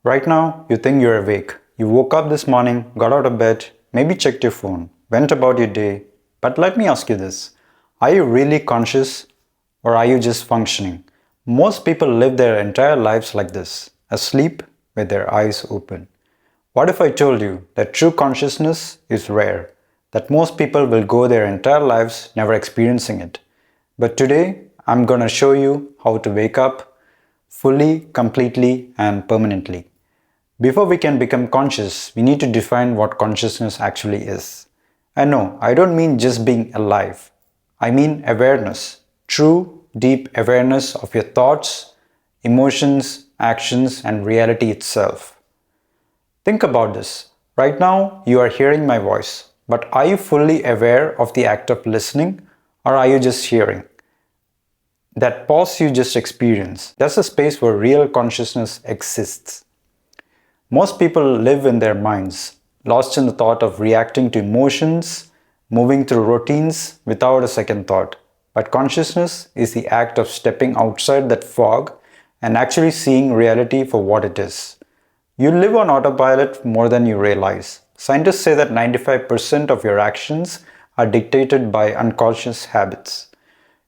Right now, you think you're awake. You woke up this morning, got out of bed, maybe checked your phone, went about your day. But let me ask you this. Are you really conscious or are you just functioning? Most people live their entire lives like this, asleep with their eyes open. What if I told you that true consciousness is rare, that most people will go their entire lives never experiencing it? But today, I'm gonna show you how to wake up fully, completely, and permanently. Before we can become conscious, we need to define what consciousness actually is. And no, I don't mean just being alive. I mean awareness, true, deep awareness of your thoughts, emotions, actions, and reality itself. Think about this. Right now, you are hearing my voice, but are you fully aware of the act of listening, or are you just hearing? That pause you just experienced, that's a space where real consciousness exists. Most people live in their minds, lost in the thought of reacting to emotions, moving through routines without a second thought. But consciousness is the act of stepping outside that fog and actually seeing reality for what it is. You live on autopilot more than you realize. Scientists say that 95% of your actions are dictated by unconscious habits.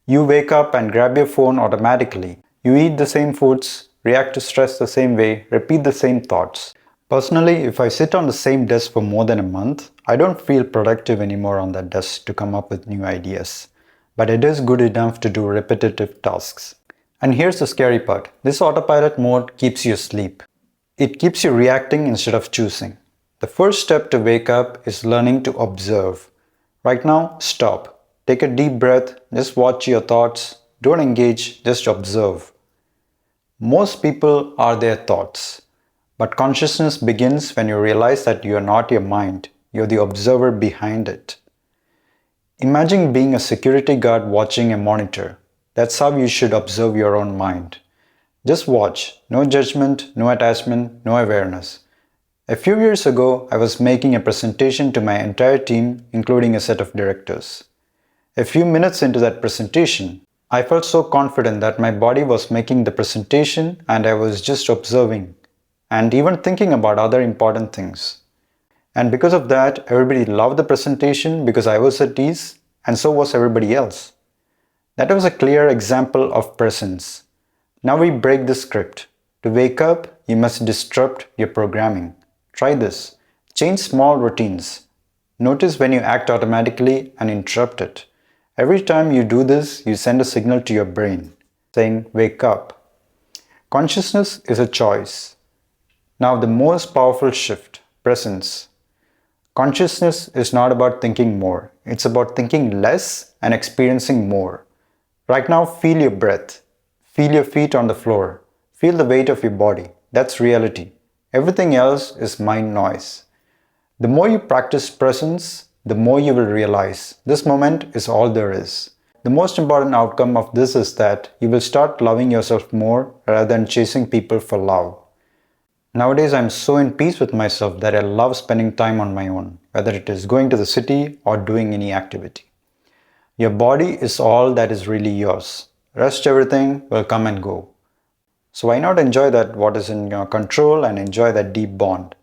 You wake up and grab your phone automatically. You eat the same foods, react to stress the same way, repeat the same thoughts. Personally, if I sit on the same desk for more than a month, I don't feel productive anymore on that desk to come up with new ideas. But it is good enough to do repetitive tasks. And here's the scary part. This autopilot mode keeps you asleep. It keeps you reacting instead of choosing. The first step to wake up is learning to observe. Right now, stop. Take a deep breath, just watch your thoughts. Don't engage, just observe. Most people are their thoughts. But consciousness begins when you realize that you are not your mind, you're the observer behind it. Imagine being a security guard watching a monitor. That's how you should observe your own mind. Just watch, no judgment, no attachment, no awareness. A few years ago, I was making a presentation to my entire team, including a set of directors. A few minutes into that presentation, I felt so confident that my body was making the presentation and I was just observing and even thinking about other important things. And because of that, everybody loved the presentation because I was at ease and so was everybody else. That was a clear example of presence. Now we break the script. To wake up, you must disrupt your programming. Try this. Change small routines. Notice when you act automatically and interrupt it. Every time you do this, you send a signal to your brain saying, wake up. Consciousness is a choice. Now the most powerful shift, presence. Consciousness is not about thinking more. It's about thinking less and experiencing more. Right now, feel your breath. Feel your feet on the floor. Feel the weight of your body. That's reality. Everything else is mind noise. The more you practice presence, the more you will realize this moment is all there is. The most important outcome of this is that you will start loving yourself more rather than chasing people for love. Nowadays, I'm so in peace with myself that I love spending time on my own, whether it is going to the city or doing any activity. Your body is all that is really yours. Rest everything will come and go. So why not enjoy that what is in your control and enjoy that deep bond?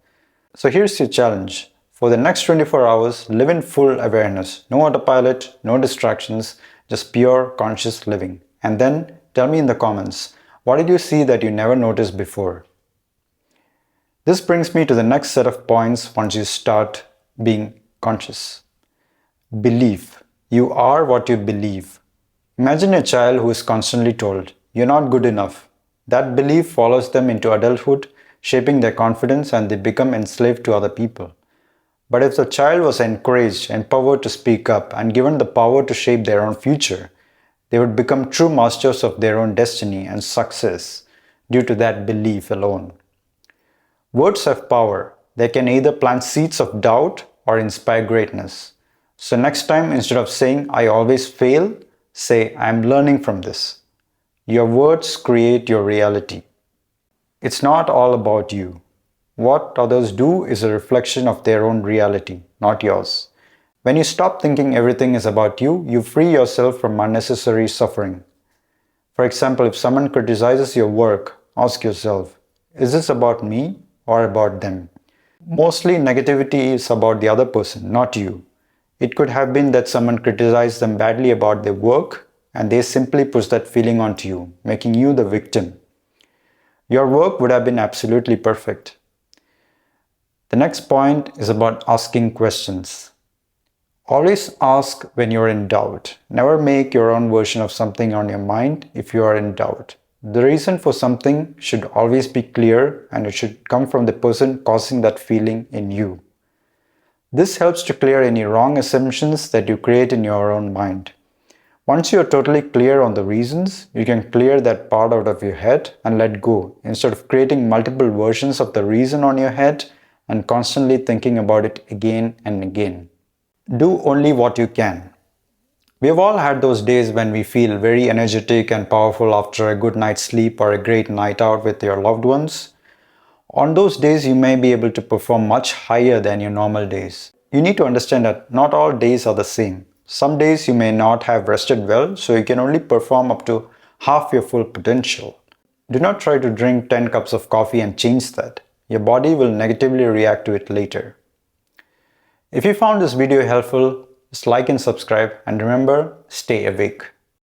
So here's your challenge. For the next 24 hours, live in full awareness. No autopilot, no distractions, just pure conscious living. And then tell me in the comments, what did you see that you never noticed before? This brings me to the next set of points once you start being conscious. Belief. You are what you believe. Imagine a child who is constantly told, you're not good enough. That belief follows them into adulthood, shaping their confidence, and they become enslaved to other people. But if the child was encouraged, empowered to speak up, and given the power to shape their own future, they would become true masters of their own destiny and success due to that belief alone. Words have power. They can either plant seeds of doubt or inspire greatness. So next time, instead of saying, I always fail, say, I am learning from this. Your words create your reality. It's not all about you. What others do is a reflection of their own reality, not yours. When you stop thinking everything is about you, you free yourself from unnecessary suffering. For example, if someone criticizes your work, ask yourself, Is this about me or about them? Mostly negativity is about the other person, not you. It could have been that someone criticized them badly about their work and they simply push that feeling onto you, making you the victim. Your work would have been absolutely perfect. The next point is about asking questions. Always ask when you're in doubt. Never make your own version of something on your mind if you are in doubt. The reason for something should always be clear and it should come from the person causing that feeling in you. This helps to clear any wrong assumptions that you create in your own mind. Once you are totally clear on the reasons, you can clear that part out of your head and let go instead of creating multiple versions of the reason on your head and constantly thinking about it again and again. Do only what you can. We have all had those days when we feel very energetic and powerful after a good night's sleep or a great night out with your loved ones. On those days, you may be able to perform much higher than your normal days. You need to understand that not all days are the same. Some days you may not have rested well, so you can only perform up to half your full potential. Do not try to drink 10 cups of coffee and change that. Your body will negatively react to it later. If you found this video helpful, just like and subscribe, and remember, stay awake.